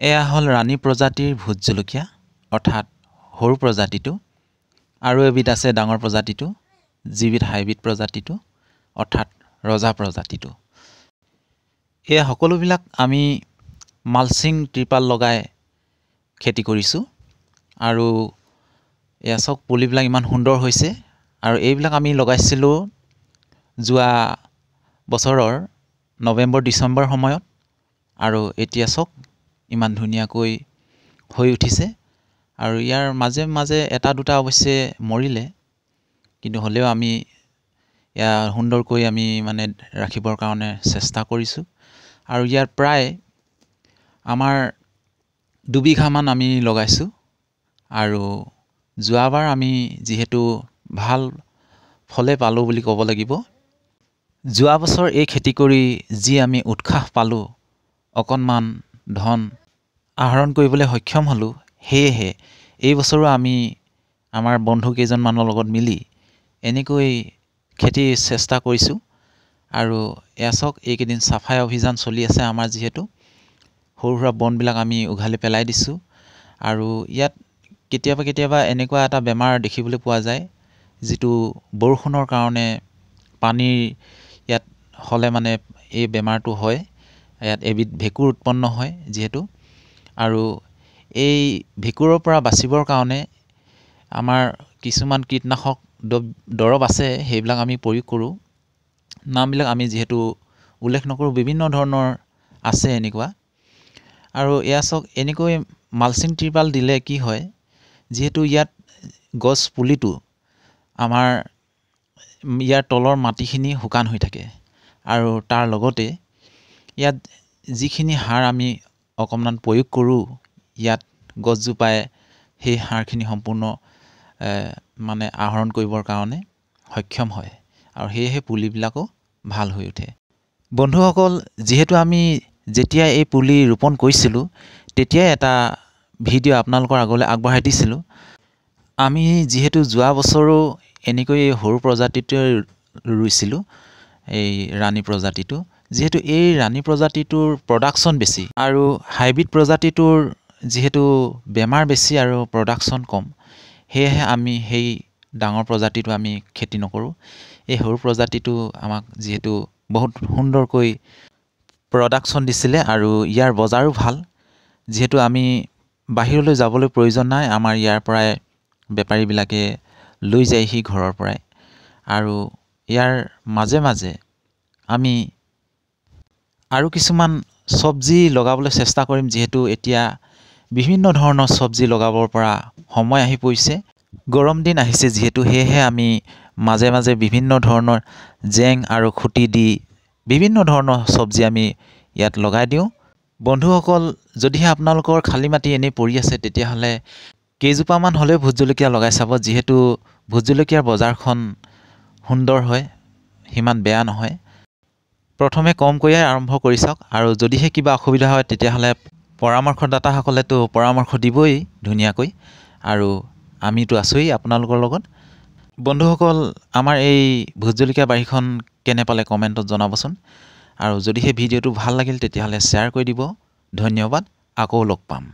এয়া হল ৰাণী প্ৰজাতিৰ ভোট জলকীয়া অৰ্থাৎ সৰু প্ৰজাতিটো আৰু এবিধ আছে ডাঙৰ প্ৰজাতিটো যিবিধ হাইব্ৰিড প্ৰজাতিটো অৰ্থাৎ ৰজা প্ৰজাতিটো। এয়া সকলোবিলাক আমি মালচিং ত্ৰিপাল লগাই খেতি কৰিছোঁ আৰু এয়া চক পুলিবিলাক ইমান সুন্দৰ হৈছে আৰু এইবিলাক আমি লগাইছিলোঁ যোৱা বছৰৰ নৱেম্বৰ ডিচেম্বৰ সময়ত আৰু এতিয়া চক ইমান ধুনীয়াকৈ হৈ উঠিছে আৰু ইয়াৰ মাজে মাজে এটা দুটা অৱশ্যে মৰিলে, কিন্তু হ'লেও আমি এয়া সুন্দৰকৈ আমি মানে ৰাখিবৰ কাৰণে চেষ্টা কৰিছোঁ আৰু ইয়াৰ প্ৰায় আমাৰ 2 বিঘামান আমি লগাইছোঁ আৰু যোৱাবাৰ আমি যিহেতু ভাল ফলে পালোঁ বুলি ক'ব লাগিব। যোৱা বছৰ এই খেতি কৰি যি আমি উৎসাহ পালোঁ, অকণমান ধন আহৰণ কৰিবলৈ সক্ষম হ'লোঁ, সেয়েহে এই বছৰো আমি আমাৰ বন্ধু কেইজনমানৰ লগত মিলি এনেকৈ খেতিৰ চেষ্টা কৰিছোঁ আৰু এয়া চাওক এইকেইদিন চাফাই অভিযান চলি আছে আমাৰ, যিহেতু সৰু সুৰা বনবিলাক আমি উঘালি পেলাই দিছোঁ আৰু ইয়াত কেতিয়াবা এনেকুৱা এটা বেমাৰ দেখিবলৈ পোৱা যায় যিটো বৰষুণৰ কাৰণে পানীৰ ইয়াত হ'লে মানে এই বেমাৰটো হয়। ইয়াত এবিধ ভেঁকুৰ উৎপন্ন হয় যিহেতু, আৰু এই ভেঁকুৰৰ পৰা বাচিবৰ কাৰণে আমাৰ কিছুমান কীটনাশক দৰৱ আছে, সেইবিলাক আমি প্ৰয়োগ কৰোঁ। নামবিলাক আমি যিহেতু উল্লেখ নকৰোঁ, বিভিন্ন ধৰণৰ আছে এনেকুৱা। আৰু এয়া চাওক এনেকৈ মালচিং ত্ৰিপাল দিলে কি হয়, যিহেতু ইয়াত গছ পুলিটো আমাৰ ইয়াৰ তলৰ মাটিখিনি শুকান হৈ থাকে আৰু তাৰ লগতে ইয়াত যিখিনি সাৰ আমি অকণমান প্ৰয়োগ কৰোঁ, ইয়াত গছজোপাই সেই সাৰখিনি সম্পূৰ্ণ মানে আহৰণ কৰিবৰ কাৰণে সক্ষম হয় আৰু সেয়েহে পুলিবিলাকো ভাল হৈ উঠে। বন্ধুসকল, যিহেতু আমি যেতিয়া এই পুলি ৰোপণ কৰিছিলোঁ তেতিয়াই এটা ভিডিঅ' আপোনালোকৰ আগলৈ আগবঢ়াই দিছিলোঁ। আমি যিহেতু যোৱা বছৰো এনেকৈ সৰু প্ৰজাতিটোৱে ৰুইছিলোঁ, এই ৰাণী প্ৰজাতিটো, যিহেতু এই ৰাণী প্ৰজাতিটোৰ প্ৰডাকশ্যন বেছি আৰু হাইব্ৰিড প্ৰজাতিটোৰ যিহেতু বেমাৰ বেছি আৰু প্ৰডাকশ্যন কম, সেয়েহে আমি সেই ডাঙৰ প্ৰজাতিটো আমি খেতি নকৰোঁ। এই সৰু প্ৰজাতিটো আমাক যিহেতু বহুত সুন্দৰকৈ প্ৰডাকশ্যন দিছিলে আৰু ইয়াৰ বজাৰো ভাল, যিহেতু আমি বাহিৰলৈ যাবলৈ প্ৰয়োজন নাই, আমাৰ ইয়াৰ পৰাই বেপাৰীবিলাকে লৈ যায়হি ঘৰৰ পৰাই। আৰু ইয়াৰ মাজে মাজে আমি আৰু কিছুমান চব্জি লগাবলৈ চেষ্টা কৰিম, যিহেতু এতিয়া বিভিন্ন ধৰণৰ চব্জি লগাবৰ পৰা সময় আহি পৰিছে। গৰম দিন আহিছে যিহেতু, সেয়েহে আমি মাজে মাজে বিভিন্ন ধৰণৰ জেং আৰু খুঁটি দি বিভিন্ন ধৰণৰ চব্জি আমি ইয়াত লগাই দিওঁ। বন্ধুসকল, যদিহে আপোনালোকৰ খালী মাটি এনেই পৰি আছে তেতিয়াহ'লে কেইজোপামান হ'লেও ভোট জলকীয়া লগাই চাব, যিহেতু ভোট জলকীয়াৰ বজাৰখন সুন্দৰ হয়, সিমান বেয়া নহয়। প্ৰথমে কমকৈয়ে আৰম্ভ কৰি চাওক আৰু যদিহে কিবা অসুবিধা হয় তেতিয়াহ'লে পৰামৰ্শদাতাসকলেতো পৰামৰ্শ দিবই ধুনীয়াকৈ, আৰু আমিতো আছোঁই আপোনালোকৰ লগত। বন্ধুসকল, আমাৰ এই ভোট জলকীয়া বাৰীখন কেনে পালে কমেণ্টত জনাবচোন আৰু যদিহে ভিডিঅ'টো ভাল লাগিল তেতিয়াহ'লে শ্বেয়াৰ কৰি দিব। ধন্যবাদ, আকৌ লগ পাম।